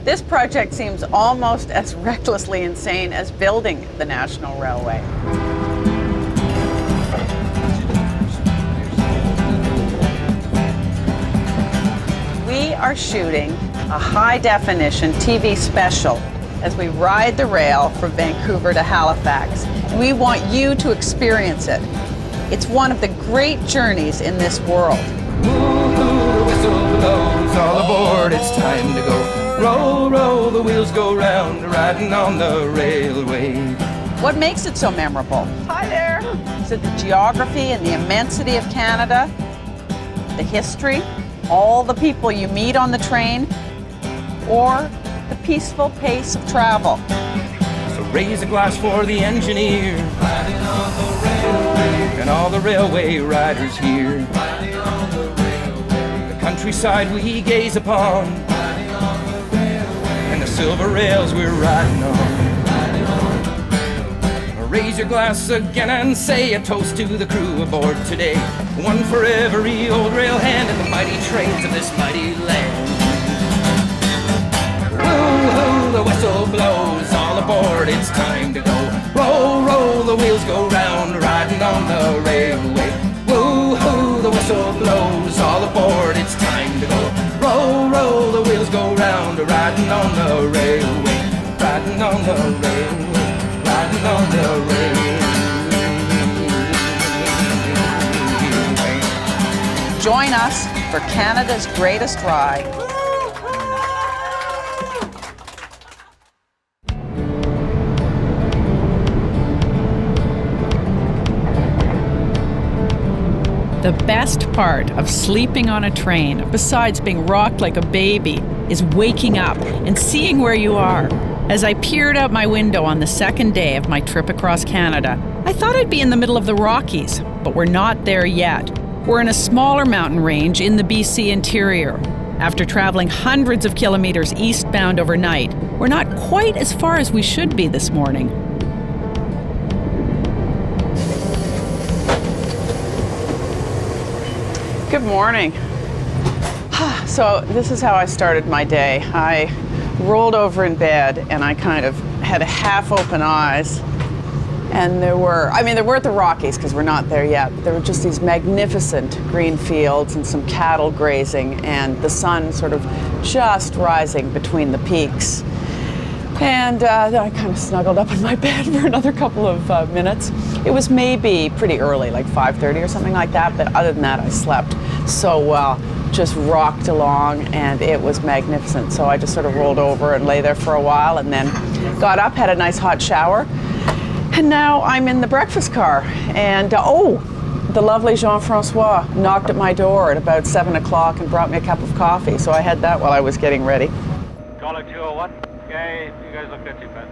This project seems almost as recklessly insane as building the National Railway. We are shooting a high-definition TV special as we ride the rail from Vancouver to Halifax. We want you to experience it. It's one of the great journeys in this world. Ooh, the whistle blows, all aboard, it's time to go. Roll, roll, the wheels go round, riding on the railway. What makes it so memorable? Hi there. Is it the geography and the immensity of Canada? The history? All the people you meet on the train? Or the peaceful pace of travel? So raise a glass for the engineer, riding on the railway, and all the railway riders here. Riding on the railway. The countryside we gaze upon, riding on the railway, and the silver rails we're riding on. Riding on the railway. Raise your glass again and say a toast to the crew aboard today. One for every old rail hand in the mighty trains of this mighty land. Woo-hoo, the whistle blows, all aboard, it's time to go. Roll, roll, the wheels go round, riding on the railway. Woo-hoo, the whistle blows, all aboard, it's time to go. Roll, roll, the wheels go round, riding on the railway. Riding on the railway, riding on the railway. Join us for Canada's greatest ride. The best part of sleeping on a train, besides being rocked like a baby, is waking up and seeing where you are. As I peered out my window on the second day of my trip across Canada, I thought I'd be in the middle of the Rockies, but we're not there yet. We're in a smaller mountain range in the BC interior. After traveling hundreds of kilometers eastbound overnight, we're not quite as far as we should be this morning. Good morning. So this is how I started my day. I rolled over in bed and I kind of had half open eyes. And there weren't the Rockies because we're not there yet, but there were just these magnificent green fields and some cattle grazing and the sun sort of just rising between the peaks. And then I kind of snuggled up in my bed for another couple of minutes. It was maybe pretty early, like 5:30 or something like that, but other than that, I slept so well, just rocked along, and it was magnificent. So I just sort of rolled over and lay there for a while and then got up, had a nice hot shower. And now I'm in the breakfast car, and the lovely Jean-Francois knocked at my door at about 7 o'clock and brought me a cup of coffee, so I had that while I was getting ready. Caller 201, okay, you guys look good too, man.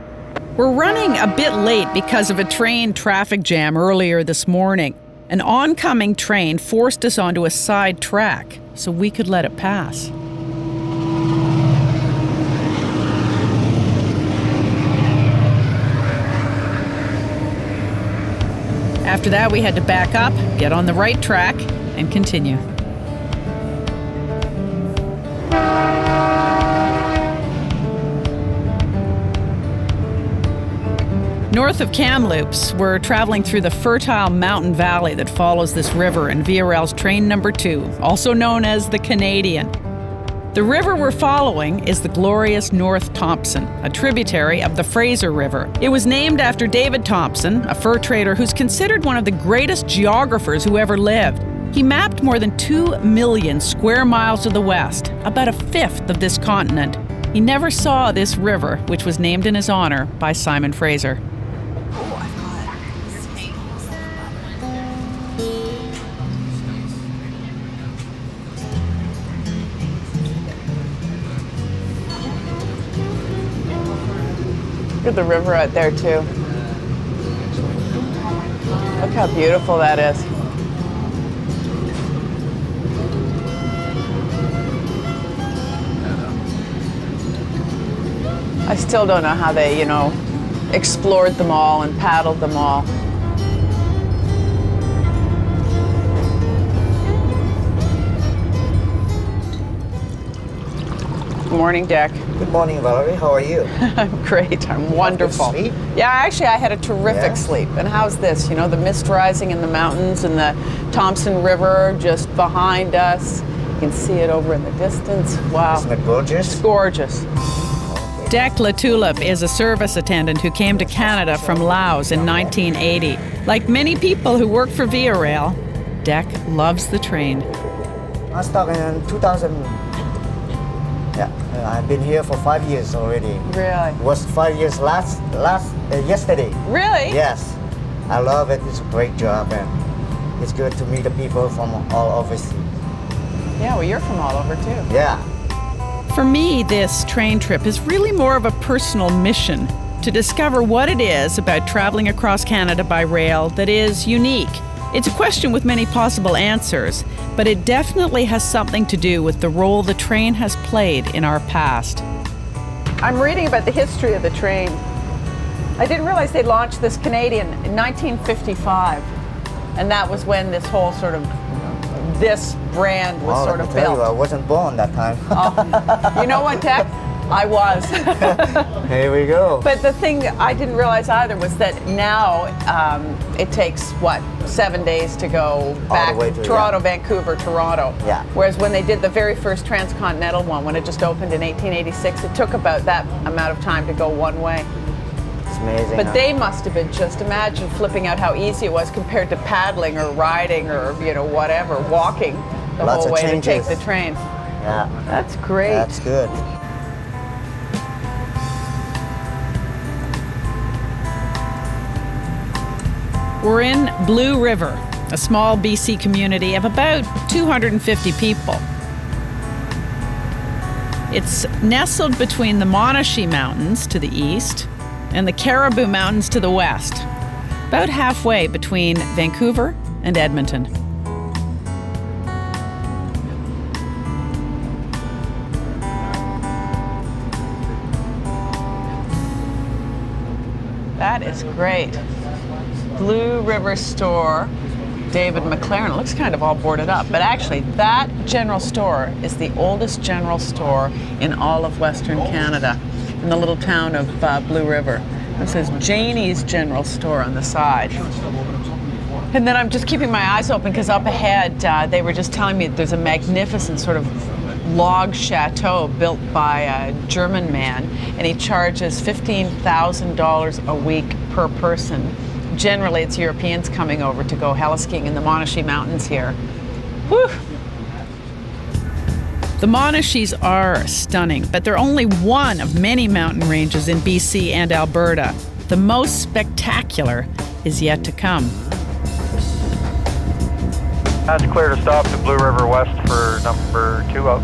We're running a bit late because of a train traffic jam earlier this morning. An oncoming train forced us onto a side track, so we could let it pass. After that, we had to back up, get on the right track, and continue. North of Kamloops, we're traveling through the fertile mountain valley that follows this river in Via Rail's train number 2, also known as the Canadian. The river we're following is the glorious North Thompson, a tributary of the Fraser River. It was named after David Thompson, a fur trader who's considered one of the greatest geographers who ever lived. He mapped more than 2 million square miles to the west, about a fifth of this continent. He never saw this river, which was named in his honor by Simon Fraser. Look at the river out there too. Look how beautiful that is. I still don't know how they, explored them all and paddled them all. Morning, Dick. Good morning, Valerie. How are you? I'm great. I'm wonderful. Sleep? Yeah, actually, I had a terrific Yeah? sleep. And how's this? You know, the mist rising in the mountains and the Thompson River just behind us. You can see it over in the distance. Wow. Isn't it gorgeous? Gorgeous. Dec Latulip is a service attendant who came to Canada from Laos in 1980. Like many people who work for Via Rail, Dec loves the train. I started in 2000. Yeah, I've been here for 5 years already. Really? It was 5 years yesterday. Really? Yes, I love it. It's a great job, and it's good to meet the people from all overseas. Yeah, well, you're from all over, too. Yeah. For me, this train trip is really more of a personal mission to discover what it is about traveling across Canada by rail that is unique. It's a question with many possible answers, but it definitely has something to do with the role the train has played in our past. I'm reading about the history of the train. I didn't realize they launched this Canadian in 1955. And that was when this whole sort of, this brand was Well, sort let of me tell built. you, I wasn't born that time. You know what, Dec? I was. Here we go. But the thing I didn't realize either was that now it takes, 7 days to go back, way to, Toronto, yeah. Vancouver, Toronto. Yeah. Whereas when they did the very first transcontinental one, when it just opened in 1886, it took about that amount of time to go one way. It's amazing. But huh? they must have been, just imagine flipping out how easy it was compared to paddling or riding or, whatever, walking the Lots whole of way changes. to take the train. Yeah, That's great. that's good. We're in Blue River, a small BC community of about 250 people. It's nestled between the Monashee Mountains to the east and the Caribou Mountains to the west, about halfway between Vancouver and Edmonton. That is great. Blue River Store, David McLaren. It looks kind of all boarded up, but actually that general store is the oldest general store in all of Western Canada, in the little town of Blue River. It says Janie's General Store on the side. And then I'm just keeping my eyes open because up ahead they were just telling me that there's a magnificent sort of log chateau built by a German man, and he charges $15,000 a week per person. Generally, it's Europeans coming over to go heli-skiing in the Monashee Mountains here. Whew. The Monashees are stunning, but they're only one of many mountain ranges in BC and Alberta. The most spectacular is yet to come. That's clear to stop to Blue River West for number 2 out.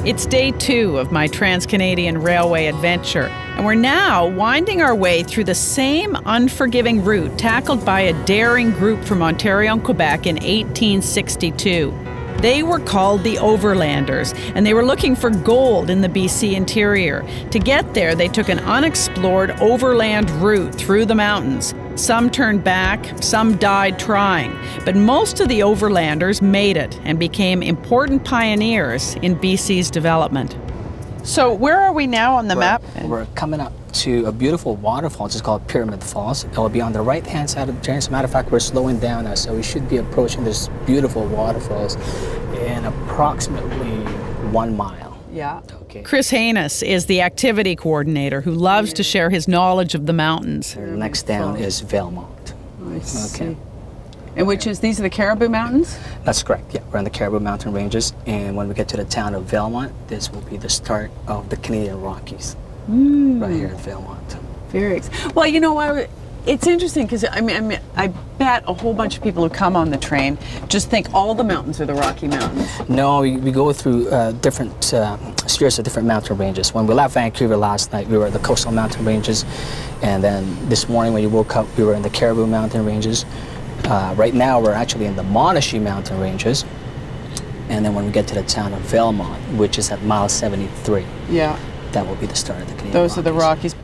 It's day 2 of my Trans-Canadian Railway adventure, and we're now winding our way through the same unforgiving route tackled by a daring group from Ontario and Quebec in 1862. They were called the Overlanders, and they were looking for gold in the BC interior. To get there, they took an unexplored overland route through the mountains. Some turned back, some died trying, but most of the Overlanders made it and became important pioneers in BC's development. So where are we now on the map? We're coming up to a beautiful waterfall, it's called Pyramid Falls. It will be on the right-hand side of the train. As a matter of fact, we're slowing down now, so we should be approaching this beautiful waterfalls in approximately 1 mile. Yeah. Okay. Chris Haynes is the activity coordinator who loves to share his knowledge of the mountains. Next down is Valemount. I see. Okay. And these are the Caribou Mountains? That's correct, yeah. We're on the Caribou Mountain Ranges, and when we get to the town of Valemount, this will be the start of the Canadian Rockies, right here in Valemount. Very well, you know what? It's interesting because I bet a whole bunch of people who come on the train just think all the mountains are the Rocky Mountains. No, we go through different series of different mountain ranges. When we left Vancouver last night, we were at the coastal mountain ranges, and then this morning when you woke up, we were in the Caribou Mountain Ranges. Right now, we're actually in the Monashee Mountain Ranges, and then when we get to the town of Valemount, which is at mile 73. Yeah. that will be the start of the Canadian Those are the Rockies.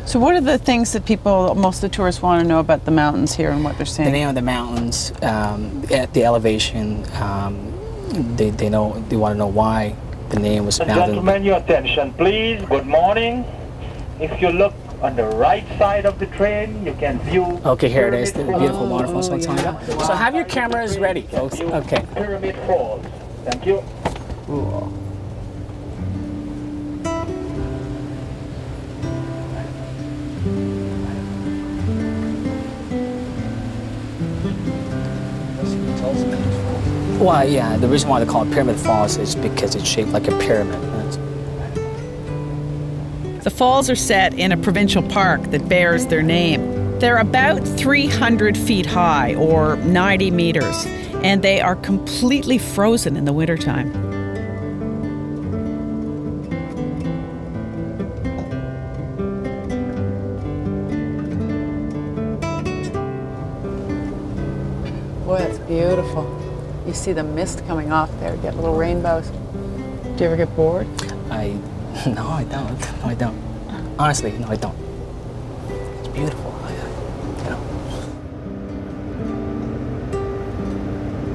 So what are the things that most of the tourists want to know about the mountains here and what they're seeing? The name of the mountains, at the elevation, they want to know why the name was mountain. Gentlemen, your attention, please. Good morning. If you look on the right side of the train, you can view... Okay, here it is, the beautiful waterfalls. So have your cameras ready, folks. Okay. Pyramid Falls. Thank you. Cool. Well, yeah, the reason why they call it Pyramid Falls is because it's shaped like a pyramid. The falls are set in a provincial park that bears their name. They're about 300 feet high, or 90 meters, and they are completely frozen in the wintertime. Boy, that's beautiful. You see the mist coming off there, get little rainbows. Do you ever get bored? No, I don't. No, I don't. Honestly, no, I don't. It's beautiful.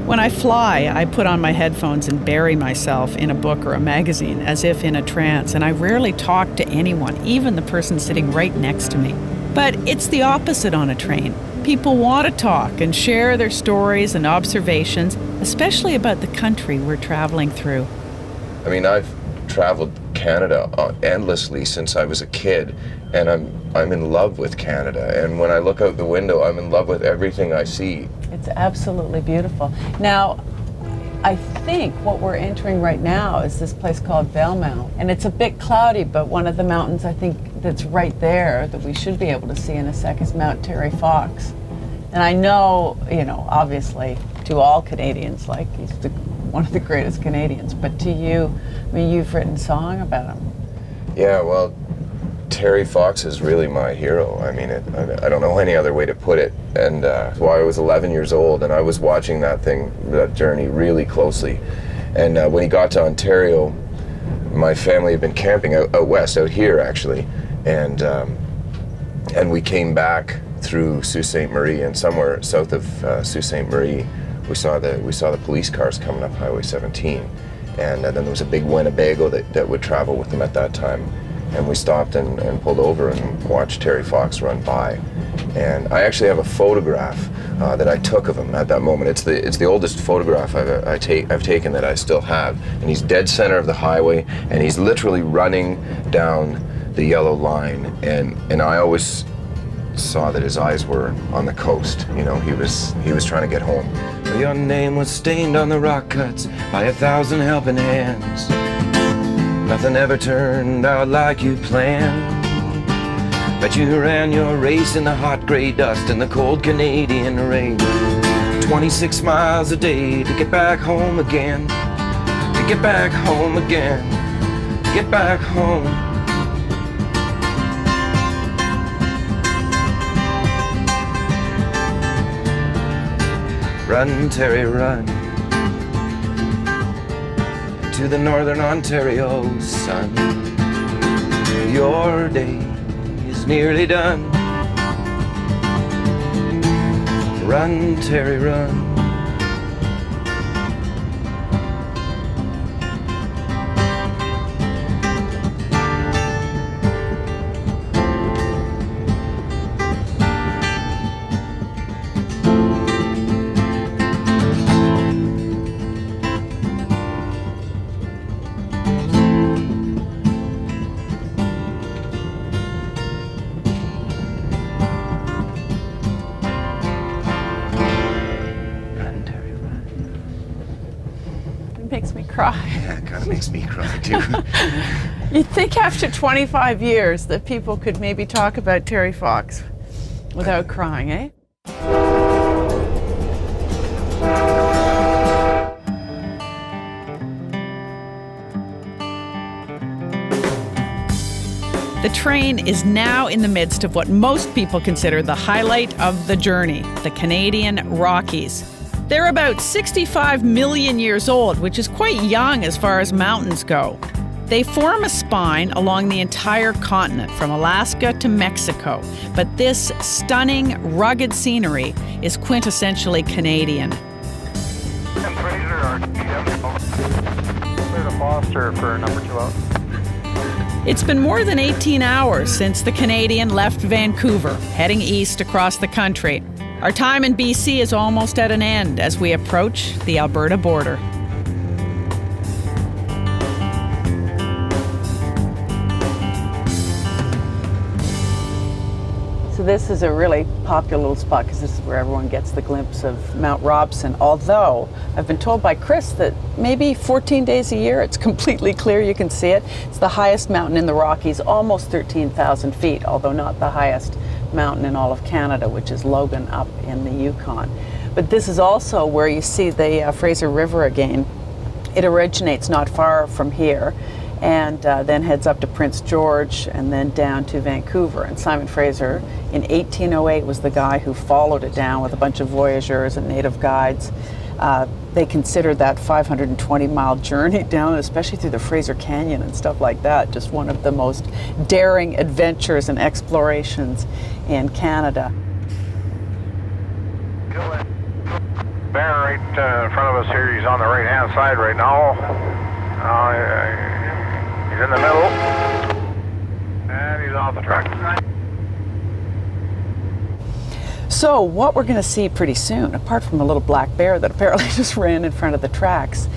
When I fly, I put on my headphones and bury myself in a book or a magazine as if in a trance, and I rarely talk to anyone, even the person sitting right next to me. But it's the opposite on a train. People want to talk and share their stories and observations, especially about the country we're traveling through. I mean, I've traveled Canada endlessly since I was a kid, and I'm in love with Canada. And when I look out the window, I'm in love with everything I see. It's absolutely beautiful. Now, I think what we're entering right now is this place called Belmont. And it's a bit cloudy, but one of the mountains I think that's right there that we should be able to see in a sec is Mount Terry Fox. And I know, obviously to all Canadians, like he's one of the greatest Canadians, but to you, I mean, you've written a song about him. Yeah, well, Terry Fox is really my hero. I mean, I don't know any other way to put it. And well, I was 11 years old, and I was watching that journey really closely. And when he got to Ontario, my family had been camping out west, out here actually, and we came back through Sault Ste. Marie, and somewhere south of Sault Ste. Marie, we saw the police cars coming up Highway 17, and then there was a big Winnebago that would travel with them at that time. And we stopped and pulled over and watched Terry Fox run by. And I actually have a photograph that I took of him at that moment. It's the oldest photograph I've taken that I still have. And he's dead center of the highway, and he's literally running down the yellow line. And I always saw that his eyes were on the coast. He was trying to get home. Your name was stained on the rock cuts by 1,000 helping hands. Nothing ever turned out like you planned. But you ran your race in the hot gray dust and the cold Canadian rain. 26 miles a day to get back home again. To get back home again. Get back home. Run, Terry, run. To the Northern Ontario sun. Your day is nearly done. Run, Terry, run. Makes me cry. Yeah, it kind of makes me cry too. You'd think after 25 years that people could maybe talk about Terry Fox without crying, eh? The train is now in the midst of what most people consider the highlight of the journey, the Canadian Rockies. They're about 65 million years old, which is quite young as far as mountains go. They form a spine along the entire continent, from Alaska to Mexico. But this stunning, rugged scenery is quintessentially Canadian. Clear to Foster for number 2 out. It's been more than 18 hours since the Canadian left Vancouver, heading east across the country. Our time in BC is almost at an end as we approach the Alberta border. So this is a really popular little spot because this is where everyone gets the glimpse of Mount Robson, although I've been told by Chris that maybe 14 days a year it's completely clear, you can see it. It's the highest mountain in the Rockies, almost 13,000 feet, although not the highest mountain in all of Canada, which is Logan up in the Yukon. But this is also where you see the Fraser River again. It originates not far from here, and then heads up to Prince George and then down to Vancouver. And Simon Fraser in 1808 was the guy who followed it down with a bunch of voyageurs and native guides. They considered that 520-mile journey down, especially through the Fraser Canyon and stuff like that, just one of the most daring adventures and explorations in Canada. Bear right in front of us here, he's on the right-hand side right now. He's in the middle, and he's off the track. So what we're going to see pretty soon, apart from a little black bear that apparently just ran in front of the tracks,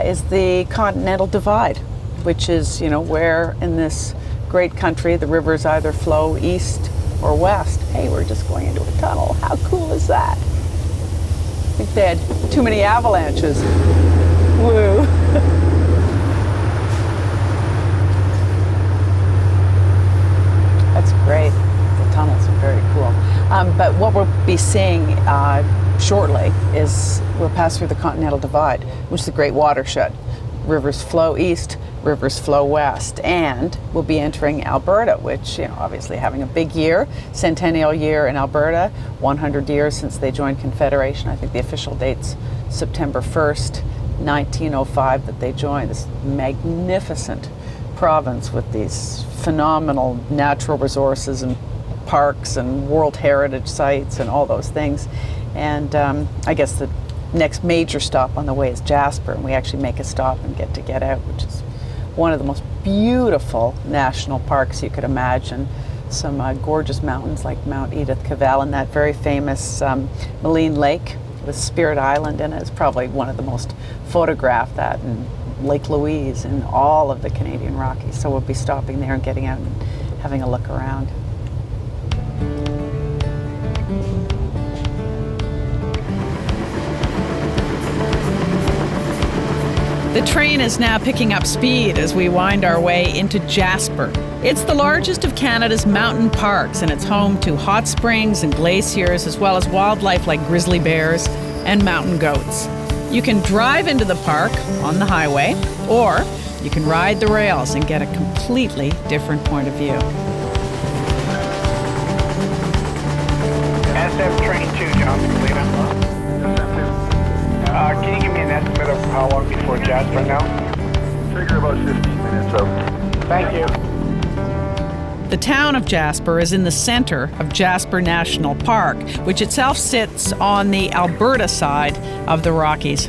is the Continental Divide, which is, you know, where in this great country the rivers either flow east or west. Hey, we're just going into a tunnel. How cool is that? I think they had too many avalanches. Woo. That's great. The tunnels are very cool. But what we'll be seeing shortly is we'll pass through the Continental Divide, which is the great watershed. Rivers flow east, rivers flow west, and we'll be entering Alberta, which, you know, obviously having a big year, centennial year in Alberta, 100 years since they joined Confederation. I think the official date's September 1st, 1905 that they joined. This magnificent province with these phenomenal natural resources and parks and World Heritage sites and all those things. And I guess the next major stop on the way is Jasper, and we actually make a stop and get out, which is one of the most beautiful national parks you could imagine. Some gorgeous mountains like Mount Edith Cavell and that very famous Maligne Lake with Spirit Island in it. It's probably one of the most photographed, that and Lake Louise in all of the Canadian Rockies. So we'll be stopping there and getting out and having a look around. The train is now picking up speed as we wind our way into Jasper. It's the largest of Canada's mountain parks, and it's home to hot springs and glaciers, as well as wildlife like grizzly bears and mountain goats. You can drive into the park on the highway, or you can ride the rails and get a completely different point of view. SF train 2, John. Can you give me an estimate of how long before Jasper now? Figure about 15 minutes out. Thank you. The town of Jasper is in the center of Jasper National Park, which itself sits on the Alberta side of the Rockies.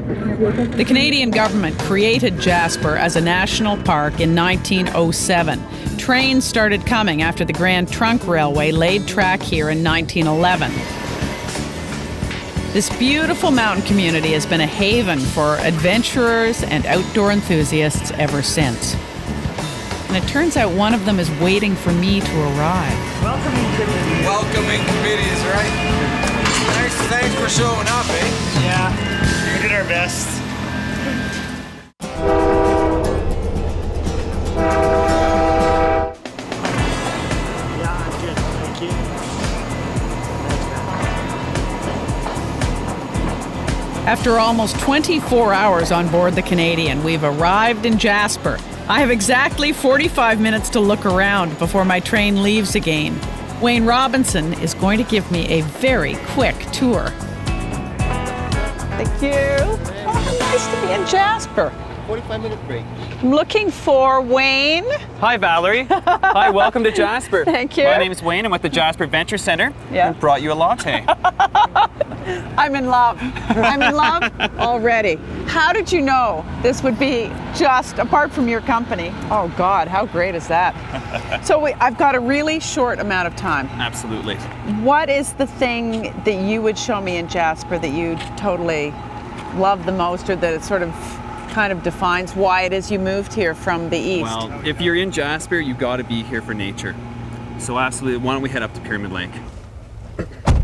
The Canadian government created Jasper as a national park in 1907. Trains started coming after the Grand Trunk Railway laid track here in 1911. This beautiful mountain community has been a haven for adventurers and outdoor enthusiasts ever since. And it turns out one of them is waiting for me to arrive. Welcoming committees, right? Thanks for showing up, eh? Yeah, we did our best. Yeah, I'm good. Thank you. After almost 24 hours on board the Canadian, we've arrived in Jasper. I have exactly 45 minutes to look around before my train leaves again. Wayne Robinson is going to give me a very quick tour. Thank you. Oh, nice to be in Jasper. 45-minute break. I'm looking for Wayne. Hi, Valerie. Hi, welcome to Jasper. Thank you. My name's Wayne. I'm with the Jasper Venture Center. Yeah. And brought you a latte. I'm in love. I'm in love already. How did you know this would be just, apart from your company? Oh God, how great is that? So I've got a really short amount of time. Absolutely. What is the thing that you would show me in Jasper that you totally love the most, or that it sort of kind of defines why it is you moved here from the east? Well, if you're in Jasper, you've got to be here for nature. So absolutely, why don't we head up to Pyramid Lake?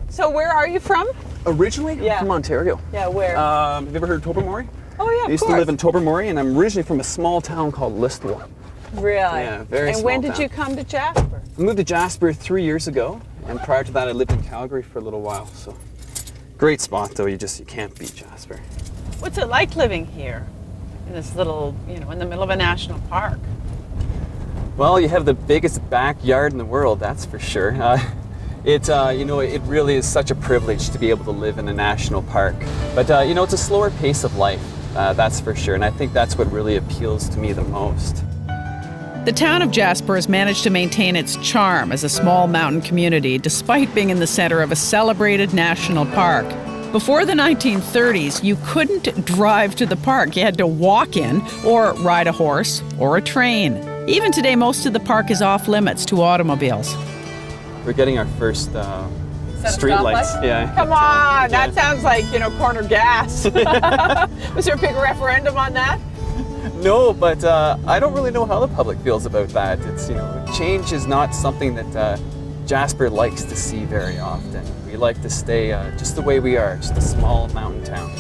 So where are you from? Originally, Yeah. I'm from Ontario. Yeah, where? Have you ever heard of Tobermory? Oh yeah, I used to live in Tobermory, and I'm originally from a small town called Listowel. Really? Yeah, very And when small did town. you come to Jasper? I moved to Jasper 3 years ago, and prior to that, I lived in Calgary for a little while. So, great spot though. You can't beat Jasper. What's it like living here in this little, in the middle of a national park? Well, you have the biggest backyard in the world, that's for sure. It really is such a privilege to be able to live in a national park. But it's a slower pace of life, that's for sure. And I think that's what really appeals to me the most. The town of Jasper has managed to maintain its charm as a small mountain community despite being in the center of a celebrated national park. Before the 1930s, you couldn't drive to the park. You had to walk in or ride a horse or a train. Even today, most of the park is off limits to automobiles. We're getting our first street lights. Yeah. Come on, that sounds like, corner gas. Was there a big referendum on that? No, but I don't really know how the public feels about that. It's, change is not something that Jasper likes to see very often. We like to stay just the way we are, just a small mountain town.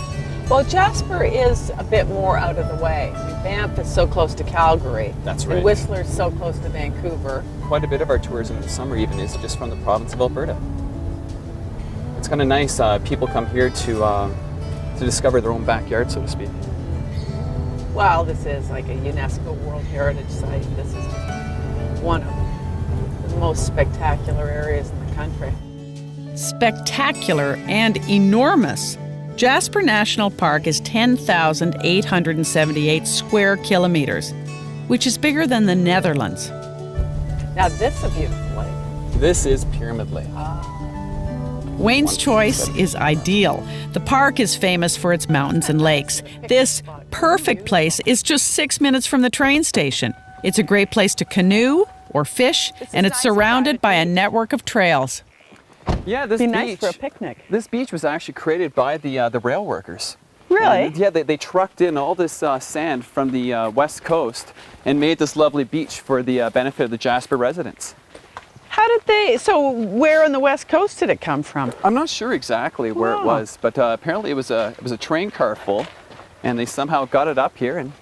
Well, Jasper is a bit more out of the way. Banff is so close to Calgary. That's right. And Whistler's so close to Vancouver. Quite a bit of our tourism in the summer even is just from the province of Alberta. It's kind of nice. People come here to discover their own backyard, so to speak. Well, this is like a UNESCO World Heritage Site. This is one of the most spectacular areas in the country. Spectacular and enormous. Jasper National Park is 10,878 square kilometers, which is bigger than the Netherlands. Now this is a beautiful lake. This is Pyramid Lake. Wayne's choice is ideal. The park is famous for its mountains and lakes. This perfect place is just 6 minutes from the train station. It's a great place to canoe or fish, and it's surrounded by a network of trails. Yeah, this Be beach. nice for a picnic. This beach was actually created by the rail workers. Really? And, yeah, they trucked in all this sand from the west coast and made this lovely beach for the benefit of the Jasper residents. How did so where on the west coast did it come from? I'm not sure exactly where it was, but apparently it was a train car full, and they somehow got it up here, and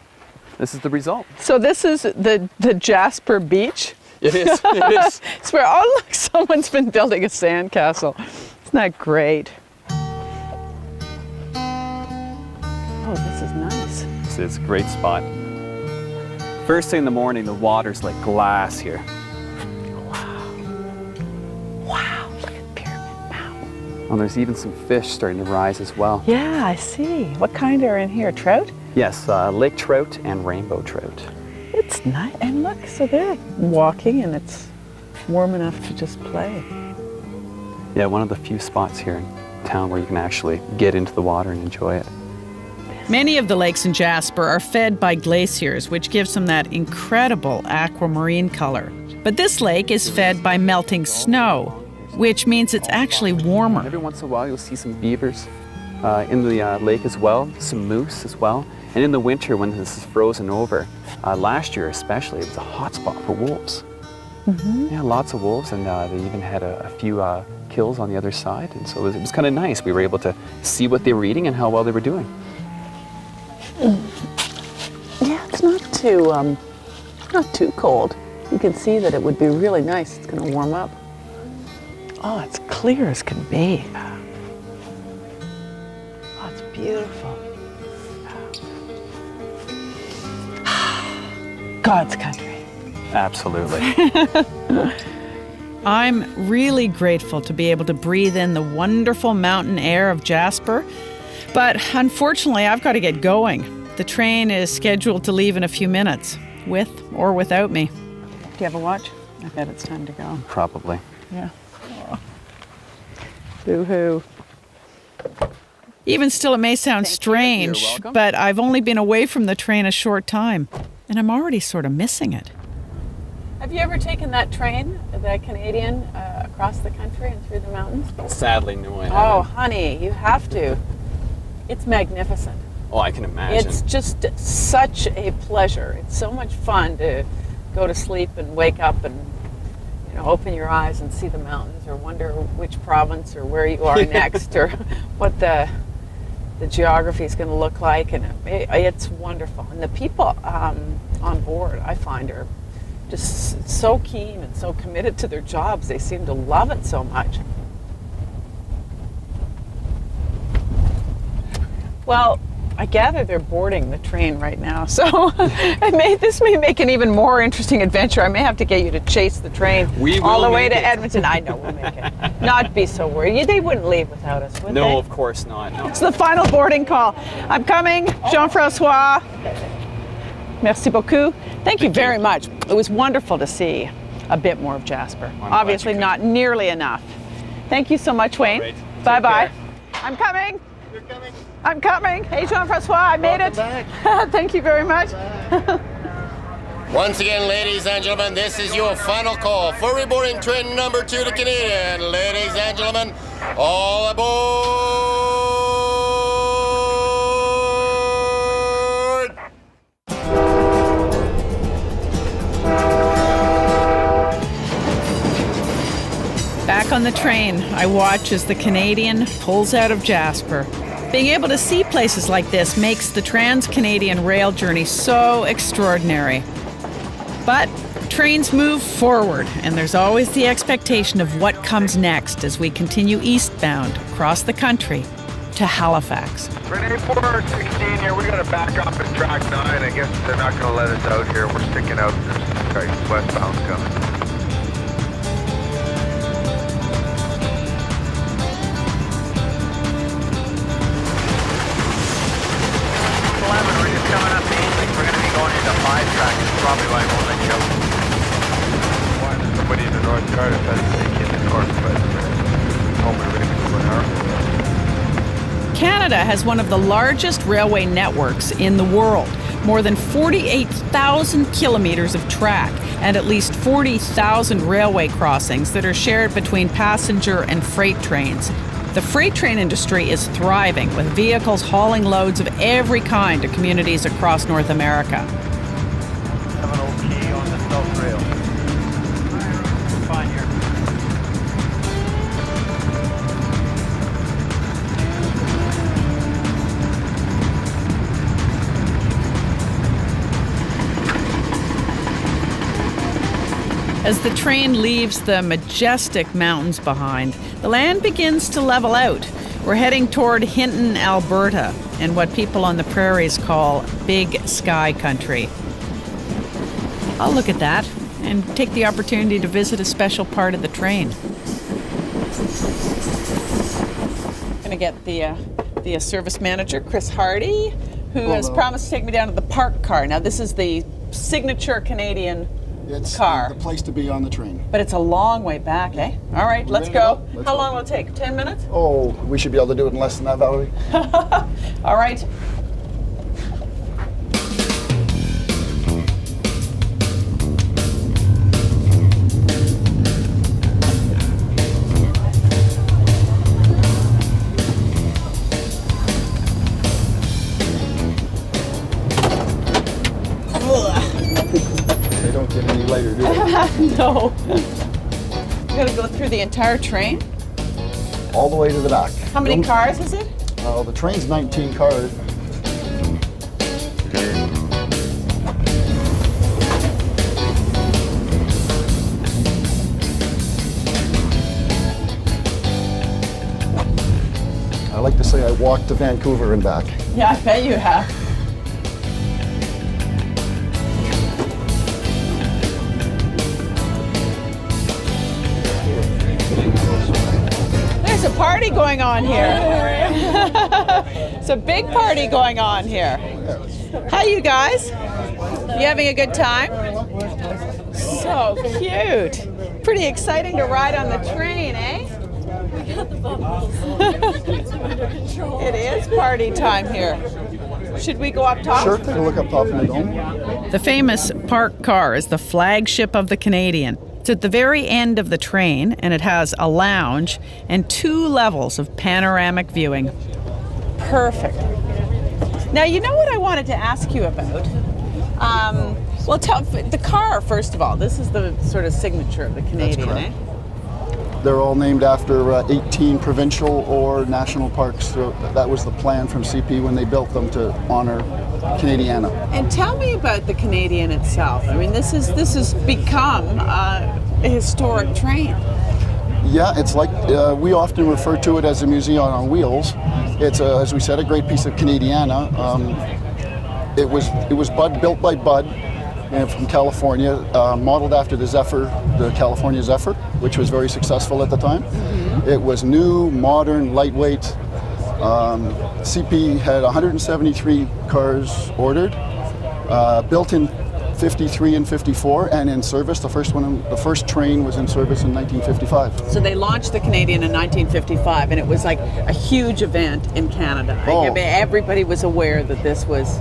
this is the result. So this is the Jasper Beach? It is. It is. It's where, oh look, someone's been building a sandcastle. Isn't that great? Oh, this is nice. It's a great spot. First thing in the morning, the water's like glass here. Wow, look at Pyramid Mountain. And there's even some fish starting to rise as well. Yeah, I see. What kind are in here? Trout? Yes, lake trout and rainbow trout. It's nice. And look, so they're walking and it's warm enough to just play. Yeah, one of the few spots here in town where you can actually get into the water and enjoy it. Many of the lakes in Jasper are fed by glaciers, which gives them that incredible aquamarine color. But this lake is fed by melting snow, which means it's actually warmer. Every once in a while you'll see some beavers in the lake as well, some moose as well. And in the winter when this is frozen over, last year especially, it was a hot spot for wolves. Yeah, lots of wolves, and they even had a few kills on the other side. And so it was kind of nice. We were able to see what they were eating and how well they were doing. Yeah, it's not too cold. You can see that it would be really nice. It's going to warm up. Oh, it's clear as can be. Oh, it's beautiful. God's country. Absolutely. I'm really grateful to be able to breathe in the wonderful mountain air of Jasper, but unfortunately I've got to get going. The train is scheduled to leave in a few minutes, with or without me. Do you have a watch? I bet it's time to go. Probably. Yeah. Boo-hoo. Even still, it may sound strange, but I've only been away from the train a short time, and I'm already sort of missing it. Have you ever taken that train, the Canadian, across the country and through the mountains? Sadly, no, I haven't. Oh, honey, you have to. It's magnificent. Oh, I can imagine. It's just such a pleasure. It's so much fun to go to sleep and wake up and open your eyes and see the mountains, or wonder which province or where you are next, or what the geography is going to look like. And it's wonderful. And the people on board, I find, are just so keen and so committed to their jobs. They seem to love it so much. Well, I gather they're boarding the train right now, so this may make an even more interesting adventure. I may have to get you to chase the train all the way to Edmonton. I know we'll make it. Not be so worried. They wouldn't leave without us, would they? No, of course not. No. It's the final boarding call. I'm coming, Jean-François. Merci beaucoup. Thank you very much. It was wonderful to see a bit more of Jasper. Obviously not nearly enough. Thank you so much, Wayne. Right. Bye-bye. I'm coming. You're coming. I'm coming. Hey, Jean-François, I made it. Thank you very much. Once again, ladies and gentlemen, this is your final call for reboarding train number 2 to Canadian. Ladies and gentlemen, all aboard! Back on the train, I watch as the Canadian pulls out of Jasper. Being able to see places like this makes the Trans-Canadian rail journey so extraordinary. But trains move forward, and there's always the expectation of what comes next as we continue eastbound across the country to Halifax. Renee 416 here, we got to back up at track 9. I guess they're not going to let us out here. We're sticking out. There's trains westbound coming. Coming up the east, we're going to be going into 5 track. That's probably why I won't let you out. Why there's somebody in the north yard if that's in the north, but home we're going to be going out. Canada has one of the largest railway networks in the world. More than 48,000 kilometers of track and at least 40,000 railway crossings that are shared between passenger and freight trains. The freight train industry is thriving, with vehicles hauling loads of every kind to communities across North America. Have an old key on the South Rail. Fine here. As the train leaves the majestic mountains behind, the land begins to level out. We're heading toward Hinton, Alberta, and what people on the prairies call Big Sky Country. I'll look at that and take the opportunity to visit a special part of the train. I'm going to get the service manager, Chris Hardy, who has promised to take me down to the park car. Now, this is the signature Canadian car. The place to be on the train. But it's a long way back, eh? All right, let's go. How long will it take? 10 minutes? Oh, we should be able to do it in less than that, Valerie. All right. any lighter, do they? No. You gotta go through the entire train? All the way to the back. How many cars is it? The train's 19 cars. I like to say I walked to Vancouver and back. Yeah, I bet you have. There's a party going on here. It's a big party going on here. Hi, you guys. You having a good time? So cute. Pretty exciting to ride on the train, eh? We got the bubbles. It is party time here. Should we go up top? Sure, take a look up top in the dome. The famous parked car is the flagship of the Canadian. It's at the very end of the train, and it has a lounge and 2 levels of panoramic viewing. Perfect. Now, you know what I wanted to ask you about? Well, tell the car, first of all. This is the sort of signature of the Canadian, eh? They're all named after 18 provincial or national parks. So that was the plan from CP when they built them to honor Canadiana. And tell me about the Canadian itself. I mean, this has become a historic train. Yeah, it's like we often refer to it as a museum on wheels. It's, as we said, a great piece of Canadiana. It was built by Bud from California, modeled after the Zephyr, the California Zephyr, which was very successful at the time. Mm-hmm. It was new, modern, lightweight. CP had 173 cars ordered, built in 53 and 54, and in service. The first train was in service in 1955. So they launched the Canadian in 1955, and it was like a huge event in Canada. Oh. I mean, everybody was aware that this was.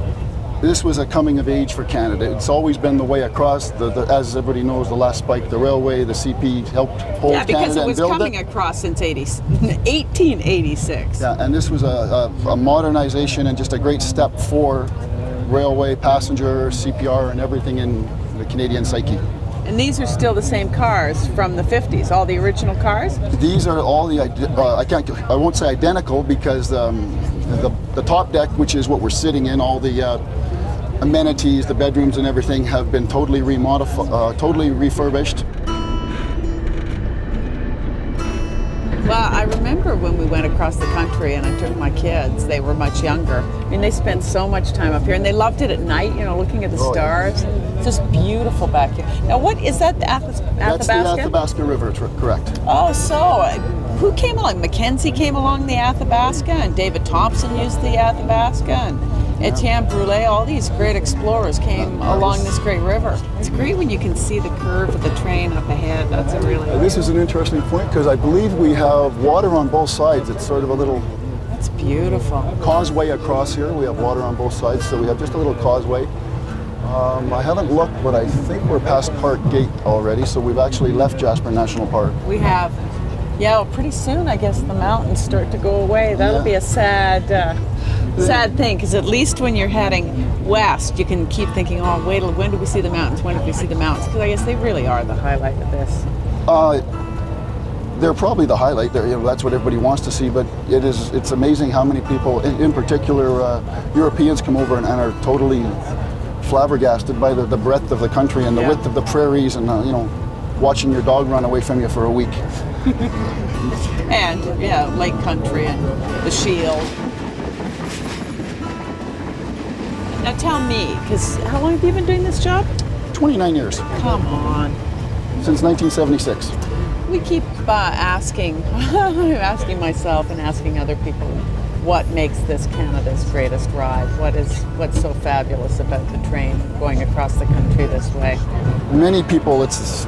This was a coming of age for Canada. It's always been the way across. As everybody knows, the last spike, the railway, the CP helped hold Canada and build it. Yeah, because it was coming across since 1886. Yeah, and this was a modernization and just a great step for railway, passenger, CPR, and everything in the Canadian psyche. And these are still the same cars from the 50s, all the original cars? These are all the, I won't say identical because the top deck, which is what we're sitting in, all the amenities, the bedrooms and everything have been totally totally refurbished. Well, I remember when we went across the country and I took my kids, they were much younger. I mean, they spent so much time up here and they loved it at night, you know, looking at the stars. It's just beautiful back here. Now, what is that, the Athabasca? That's the Athabasca River, correct. Oh, so who came along? Mackenzie came along the Athabasca, and David Thompson used the Athabasca, and Etienne Brule, all these great explorers came along this great river. It's great when you can see the curve of the train up ahead. That's a really. This is an interesting point because I believe we have water on both sides. It's sort of a little. That's beautiful. Causeway across here. We have water on both sides, so we have just a little causeway. I haven't looked, but I think we're past Park Gate already, so we've actually left Jasper National Park. We have. Yeah, well, pretty soon, I guess the mountains start to go away. That'll be a sad thing, because at least when you're heading west, you can keep thinking, oh, wait till when do we see the mountains? When do we see the mountains? Because I guess they really are the highlight of this. They're probably the highlight. That's what everybody wants to see, but it's amazing how many people, in particular Europeans, come over and are totally flabbergasted by the breadth of the country and the width of the prairies and, watching your dog run away from you for a week. And, Lake Country and the Shield. Now tell me, because how long have you been doing this job? 29 years. Come on. Since 1976. We keep asking myself and asking other people, what makes this Canada's greatest ride? What's so fabulous about the train going across the country this way? Many people,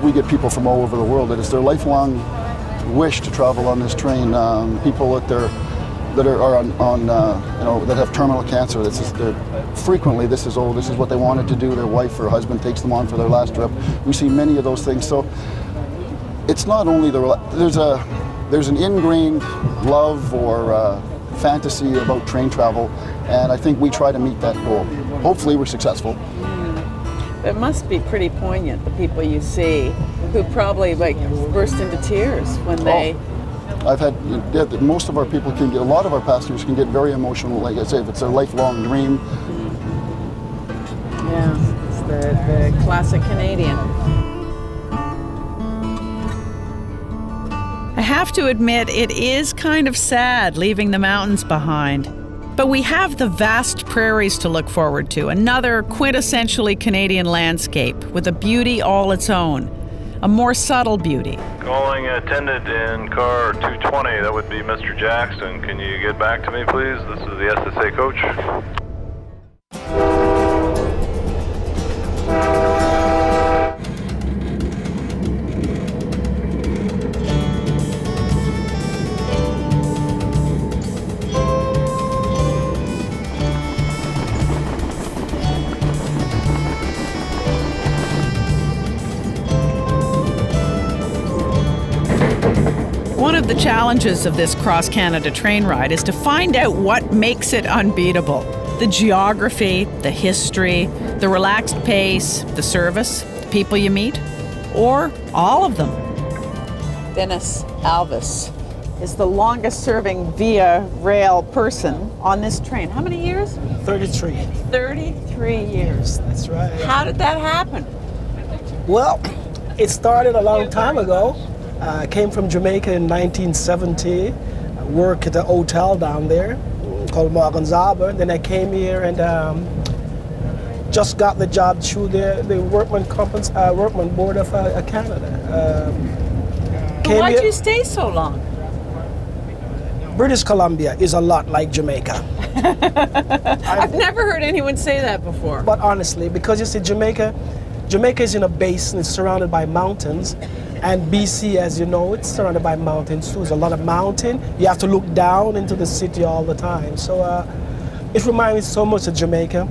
we get people from all over the world. It's their lifelong wish to travel on this train. People that are on that have terminal cancer. This is what they wanted to do. Their wife or husband takes them on for their last trip. We see many of those things. So it's not only there's an ingrained love or fantasy about train travel, and I think we try to meet that goal. Hopefully we're successful. It must be pretty poignant, the people you see who probably like burst into tears when they... I've had, most of our people can get, a lot of our passengers can get very emotional, like I say, if it's their lifelong dream. Yeah, it's the classic Canadian. I have to admit, it is kind of sad leaving the mountains behind. But we have the vast prairies to look forward to, another quintessentially Canadian landscape with a beauty all its own, a more subtle beauty. Calling attendant in car 220, that would be Mr. Jackson. Can you get back to me, please? This is the SSA coach. One of the challenges of this cross-Canada train ride is to find out what makes it unbeatable. The geography, the history, the relaxed pace, the service, the people you meet, or all of them. Dennis Alvis is the longest serving via rail person on this train. How many years? 33. 33 years. That's right. How did that happen? Well, it started a long time ago. I came from Jamaica in 1970. I worked at a hotel down there called Morgan's Harbour. Then I came here and just got the job through the Workman Board of Canada. Why'd you stay so long? British Columbia is a lot like Jamaica. I've never heard anyone say that before. But honestly, because you see Jamaica is in a basin, it's surrounded by mountains. And BC, as you know, it's surrounded by mountains too. There's a lot of mountain. You have to look down into the city all the time. So it reminds me so much of Jamaica.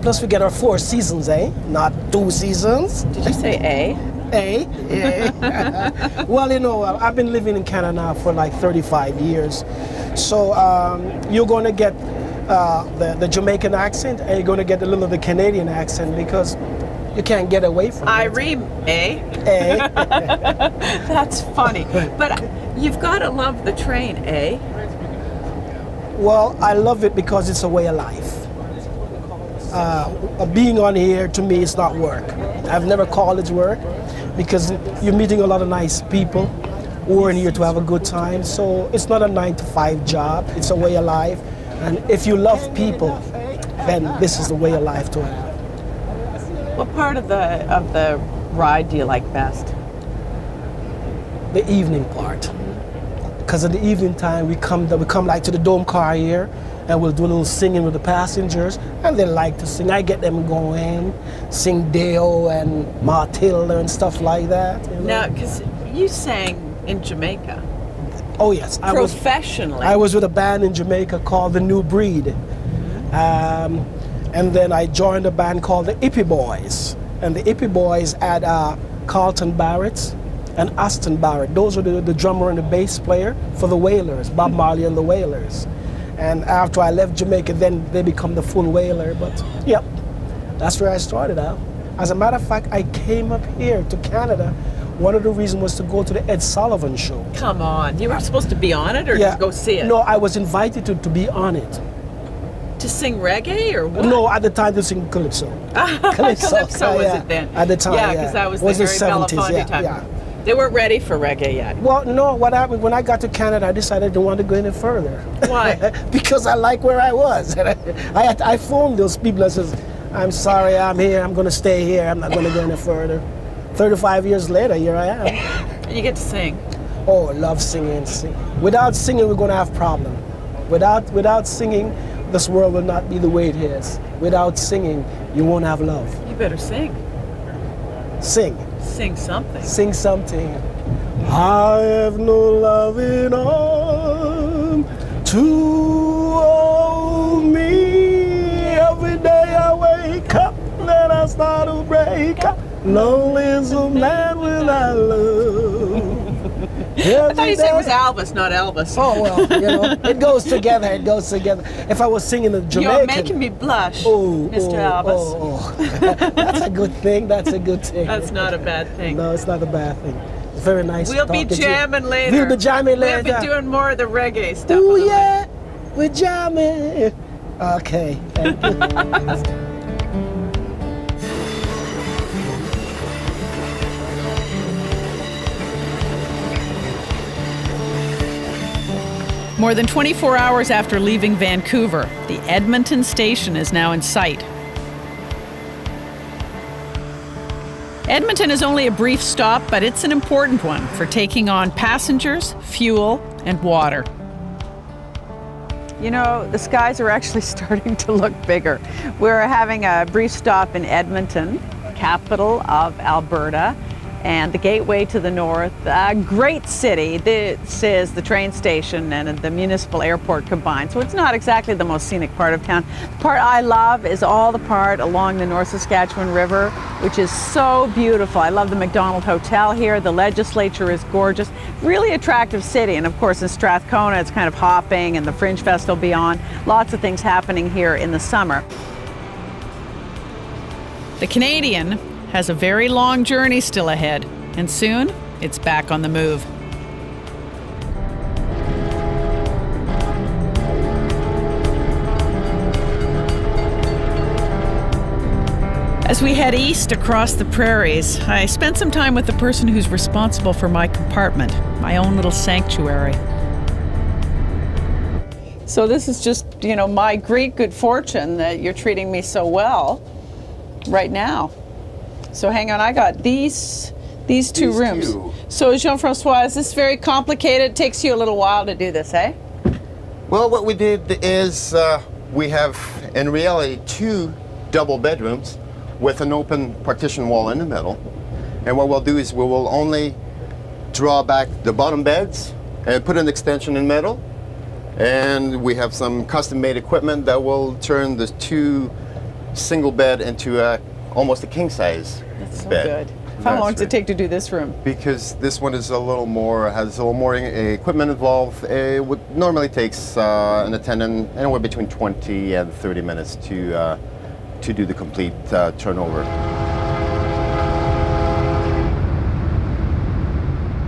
Plus we get our 4 seasons, eh? Not 2 seasons. Did you say A? A. Yeah. Well, you know, I've been living in Canada now for like 35 years. So you're going to get the Jamaican accent and you're going to get a little of the Canadian accent because you can't get away from it. Irene, eh? That's funny. But you've got to love the train, eh? Well, I love it because it's a way of life. Being on here, to me, is not work. I've never called it work because you're meeting a lot of nice people who are in here to have a good time. So it's not a 9-to-5 job. It's a way of life. And if you love people, then this is the way of life to it. What part of the ride do you like best? The evening part. Because at the evening time we come like to the dome car here and we'll do a little singing with the passengers and they like to sing. I get them going, sing Deo and Matilda and stuff like that. You know? Now, because you sang in Jamaica. Oh yes. Professionally. I was with a band in Jamaica called The New Breed. And then I joined a band called the Hippie Boys. And the Hippie Boys had Carlton Barrett and Aston Barrett. Those were the drummer and the bass player for the Wailers, Bob Marley and the Wailers. And after I left Jamaica, then they become the full Wailer. But yep, that's where I started out. As a matter of fact, I came up here to Canada. One of the reasons was to go to the Ed Sullivan show. Come on, you were supposed to be on it or just go see it? No, I was invited to be on it. To sing reggae or what? No, at the time to sing calypso. Calypso was it then? At the time, yeah, because that was the Harry Belafonte time. Yeah. They weren't ready for reggae yet. Well, no, what happened, when I got to Canada, I decided I didn't want to go any further. Why? Because I like where I was. I phoned those people and says, I'm sorry, I'm here, I'm going to stay here, I'm not going to go any further. 35 years later, here I am. And you get to sing. Oh, I love singing. Without singing, we're going to have problems. Without singing, this world will not be the way it is. Without singing, you won't have love. You better sing. Sing. Sing something. Sing something. I have no loving arm to hold me. Every day I wake up, then I start to break up. Lonely is a man without love. I thought you said it was Elvis, not Elvis. Oh, well, you know, it goes together, it goes together. If I was singing a Jamaican... You're making me blush, Mr. Elvis. That's a good thing, that's a good thing. That's not a bad thing. No, it's not a bad thing. It's very nice We'll be jamming later. We'll be jamming later. We'll be doing more of the reggae stuff. Oh, yeah, we're jamming. Okay, thank you. More than 24 hours after leaving Vancouver, the Edmonton station is now in sight. Edmonton is only a brief stop, but it's an important one for taking on passengers, fuel, and water. You know, the skies are actually starting to look bigger. We're having a brief stop in Edmonton, capital of Alberta, and the gateway to the north. A great city. This is the train station and the municipal airport combined, so it's not exactly the most scenic part of town. The part I love is all the part along the North Saskatchewan River, which is so beautiful. I love the McDonald Hotel here. The legislature is gorgeous. Really attractive city, and of course in Strathcona it's kind of hopping, and the Fringe Fest will be on. Lots of things happening here in the summer. The Canadian has a very long journey still ahead, and soon it's back on the move. As we head east across the prairies, I spent some time with the person who's responsible for my compartment, my own little sanctuary. So this is just, you know, my great good fortune that you're treating me so well right now. So hang on, I got these two rooms. So Jean-Francois, is this very complicated? It takes you a little while to do this, eh? Well, what we did is we have, in reality, 2 double bedrooms with an open partition wall in the middle. And what we'll do is we will only draw back the bottom beds and put an extension in the middle. And we have some custom-made equipment that will turn the 2 single bed into almost a king-size That's so bed. good. How long does it take to do this room? Because this one is has a little more equipment involved. It normally takes an attendant anywhere between 20 and 30 minutes to do the complete turnover.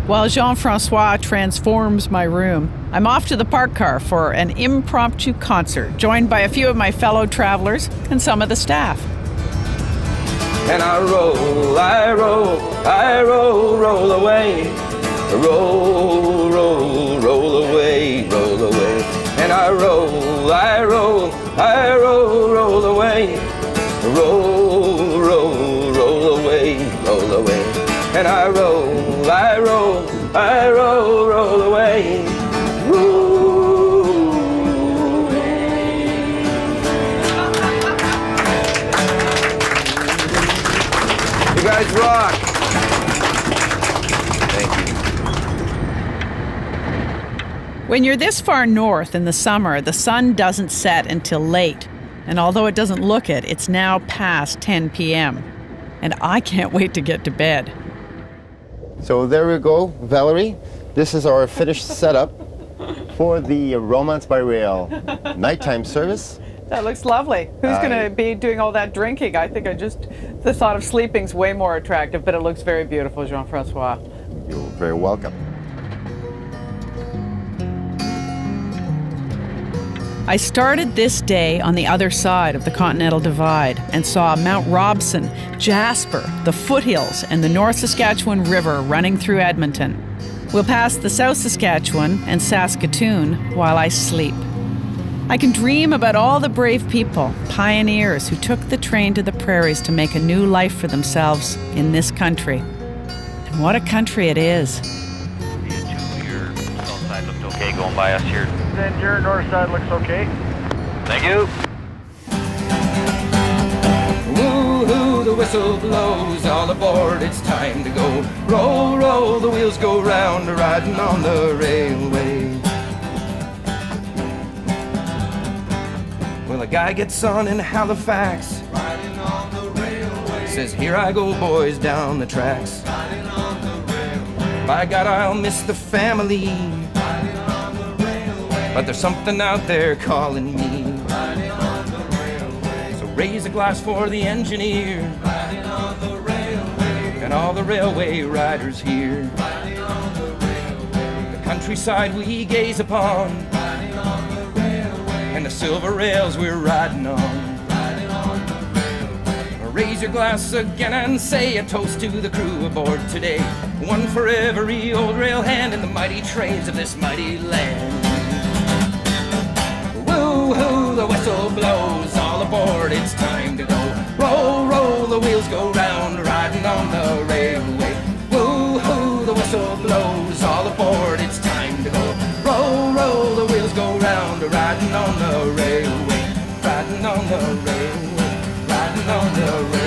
While Jean-Francois transforms my room, I'm off to the park car for an impromptu concert, joined by a few of my fellow travelers and some of the staff. And I roll, I roll, I roll, roll away. Roll, roll, roll away, roll away. And I roll, I roll, I roll, roll away. Roll, roll, roll away, roll away. And I roll, I roll, I roll, roll away. You guys rock. Thank you. When you're this far north in the summer, the sun doesn't set until late. And although it doesn't look it, it's now past 10 p.m. And I can't wait to get to bed. So there we go, Valerie. This is our finished setup for the Romance by Rail nighttime service. That looks lovely. Who's going to be doing all that drinking? I think the thought of sleeping's way more attractive, but it looks very beautiful, Jean-Francois. You're very welcome. I started this day on the other side of the Continental Divide and saw Mount Robson, Jasper, the foothills, and the North Saskatchewan River running through Edmonton. We'll pass the South Saskatchewan and Saskatoon while I sleep. I can dream about all the brave people, pioneers who took the train to the prairies to make a new life for themselves in this country. And what a country it is. Your south side looked okay going by us here. Then your north side looks okay. Thank you. Woo-hoo, the whistle blows, all aboard, it's time to go. Roll, roll, the wheels go round, riding on the railway. Well, a guy gets on in Halifax, riding on the railway. Says, here I go, boys, down the tracks. Riding on the railway. By God, I'll miss the family, but there's something out there calling me. So raise a glass for the engineer and all the railway riders here. The countryside we gaze upon and the silver rails we're riding on. Raise your glass again and say a toast to the crew aboard today. One for every old rail hand in the mighty trains of this mighty land. Woo-hoo, the whistle blows, all aboard, it's time to go. Roll, roll, the wheels go round, riding on the railway. Woo-hoo, the whistle blows, all aboard, it's time to go. Roll, roll, the wheels go round, riding on the railway. Riding on the railway. On the railway.